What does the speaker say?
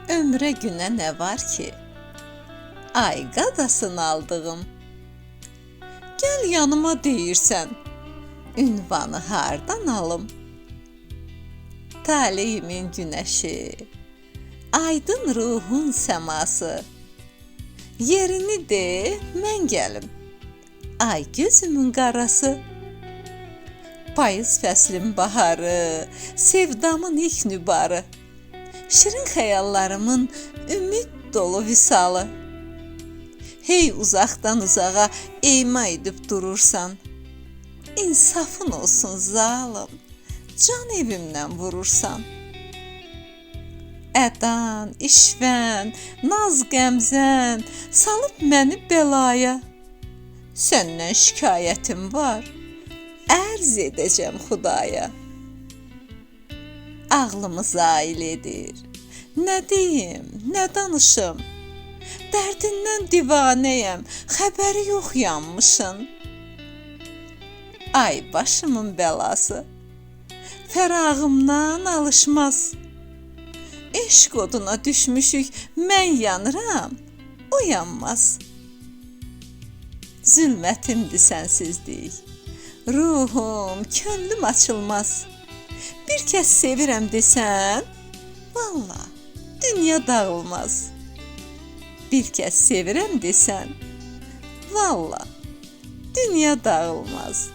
Ömre güne ne var ki? Ay qadasını aldığım. Gel yanıma deyirsən, ünvanı hardan alım? Taleyimin güneşi, aydın ruhun səması, yerini de, mən gəlim. Ay gözümün qarası, payız fəslin baharı, sevdamın ilk nübarı, şirin xəyallarımın ümid dolu visalı. Hey uzaqdan uzağa eyma edib durursan, insafın olsun zalım, can evimdən vurursan. Ədan, işvən, naz qəmzən, salıb məni bəlaya. Səndən şikayətim var, ərz edəcəm Xudaya. Ağlımı zail edir, nə deyim, nə danışım? Dərdindən divanəyəm, xəbəri yox yanmışın. Ay başımın bəlası, fərağımdan alışmaz. Eşq oduna düşmüşük, mən yanıram, o yanmaz. Zülmətimdir sənsizlik, ruhum, könlüm açılmaz. Bir kəs sevirəm desən, valla, dünya dağılmaz. Bir kəs sevirəm desən, valla, dünya dağılmaz.